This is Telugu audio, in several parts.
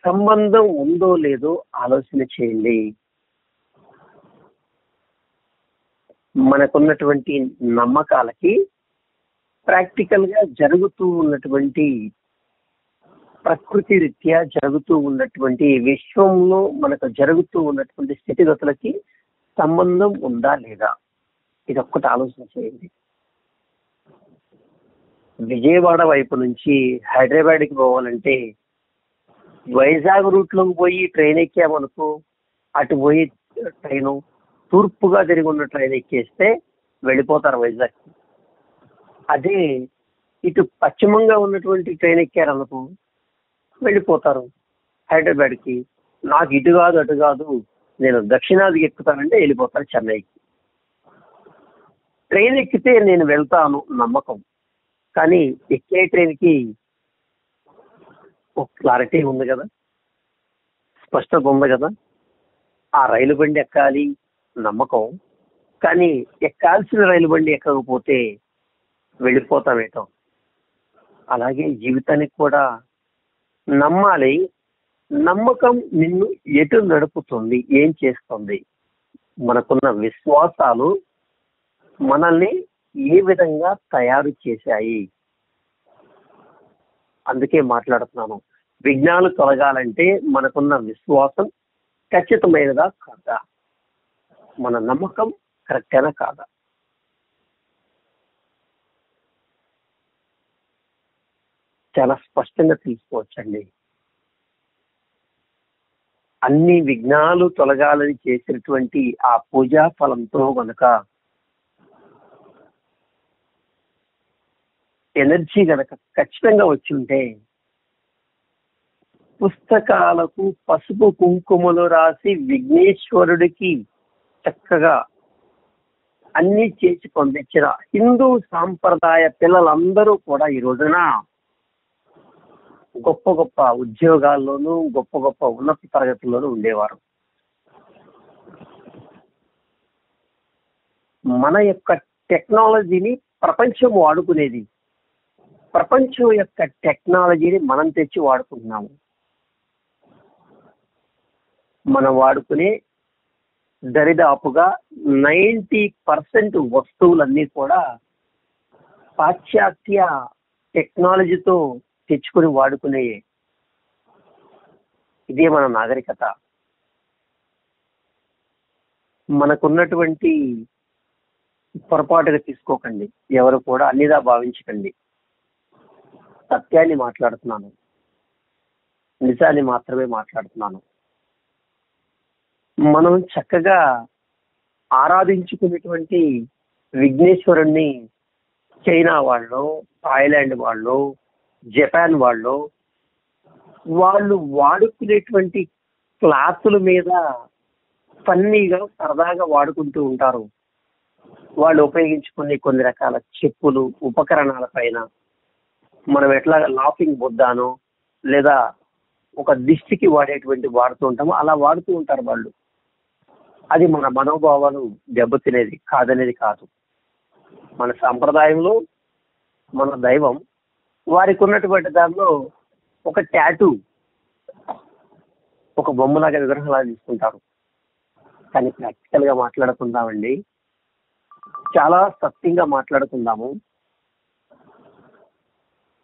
సంబంధం ఉందో లేదో ఆలోచన చేయండి. మనకున్నటువంటి నమ్మకాలకి ప్రాక్టికల్ గా జరుగుతూ ఉన్నటువంటి ప్రకృతి రీత్యా జరుగుతూ ఉన్నటువంటి విశ్వంలో మనకు జరుగుతూ ఉన్నటువంటి స్థితిగతులకి సంబంధం ఉందా లేదా, ఇది ఒక్కటి ఆలోచన చేయండి. విజయవాడ వైపు నుంచి హైదరాబాద్కి పోవాలంటే వైజాగ్ రూట్లోకి పోయి ట్రైన్ ఎక్కామనుకో, అటు పోయి ట్రైను తూర్పుగా తిరిగి ఉన్న ట్రైన్ ఎక్కేస్తే వెళ్ళిపోతారు వైజాగ్. అదే ఇటు పశ్చిమంగా ఉన్నటువంటి ట్రైన్ ఎక్కారనుకో వెళ్ళిపోతారు హైదరాబాద్కి. నాకు ఇటు కాదు అటు కాదు, నేను దక్షిణాదికి ఎక్కుతానంటే వెళ్ళిపోతారు చెన్నైకి. ట్రైన్ ఎక్కితే నేను వెళ్తాను నమ్మకం, కానీ ఎక్కే ట్రైన్కి ఒక క్లారిటీ ఉంది కదా, స్పష్టత ఉంది కదా. ఆ రైలు బండి ఎక్కాలి నమ్మకం, కానీ ఎక్కాల్సిన రైలు బండి ఎక్కకపోతే వెళ్ళిపోతామేటో. అలాగే జీవితానికి కూడా నమ్మాలి. నమ్మకం నిన్ను ఎటు నడుపుతుంది, ఏం చేస్తుంది, మనకున్న విశ్వాసాలు మనల్ని ఏ విధంగా తయారు చేశాయి. అందుకే మాట్లాడుతున్నాను, విఘ్నాలు తొలగాలంటే మనకున్న విశ్వాసం ఖచ్చితమైనదా కాదా, మన నమ్మకం కరెక్టేనా కాదా. చాలా స్పష్టంగా తెలుసుకోవచ్చండి. అన్ని విఘ్నాలు తొలగాలని చేసినటువంటి ఆ పూజా ఫలంతో గనక ఎనర్జీ గనక ఖచ్చితంగా వచ్చి ఉంటే పుస్తకాలకు పసుపు కుంకుమలు రాసి విఘ్నేశ్వరుడికి చక్కగా అన్ని చేసి పంపించిన హిందూ సాంప్రదాయ పిల్లలందరూ కూడా ఈ రోజున గొప్ప గొప్ప ఉద్యోగాల్లోనూ గొప్ప గొప్ప ఉన్నత తరగతుల్లోనూ ఉండేవారు. మన యొక్క టెక్నాలజీని ప్రపంచం వాడుకునేది, ప్రపంచం యొక్క టెక్నాలజీని మనం తెచ్చి వాడుకుంటున్నాము. మనం వాడుకునే దరిదాపుగా 90% వస్తువులన్నీ కూడా పాశ్చాత్య టెక్నాలజీతో తెచ్చుకొని వాడుకునే. ఇదే మన నాగరికత. మనకున్నటువంటి పొరపాటుగా తీసుకోకండి, ఎవరు కూడా అన్నిదా భావించకండి. సత్యాన్ని మాట్లాడుతున్నాను, నిజాన్ని మాత్రమే మాట్లాడుతున్నాను. మనం చక్కగా ఆరాధించుకునేటువంటి విఘ్నేశ్వరుణ్ణి చైనా వాళ్ళు, థాయిలాండ్ వాళ్ళు, జపాన్ వాళ్ళు వాడుకునేటువంటి క్లాతుల మీద ఫన్నీగా సరదాగా వాడుకుంటూ ఉంటారు. వాళ్ళు ఉపయోగించుకునే కొన్ని రకాల చెప్పులు ఉపకరణాల పైన మనం ఎట్లా లాఫింగ్ బుద్ధానో లేదా ఒక దిష్టికి వాడేటువంటి వాడుతూ ఉంటామో అలా వాడుతూ ఉంటారు వాళ్ళు. అది మన మనోభావాలు దెబ్బతినేది కాదనేది కాదు. మన సాంప్రదాయంలో మన దైవం, వారికి ఉన్నటువంటి దానిలో ఒక టాటూ, ఒక బొమ్మలాగా విగ్రహంలాగా తీసుకుంటారు. కానీ ప్రాక్టికల్ గా మాట్లాడుకుందామండి, చాలా సత్యంగా మాట్లాడుకుందాము.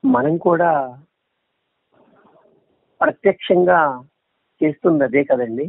మనం కూడా ప్రత్యక్షంగా చేస్తుంది అదే కదండి.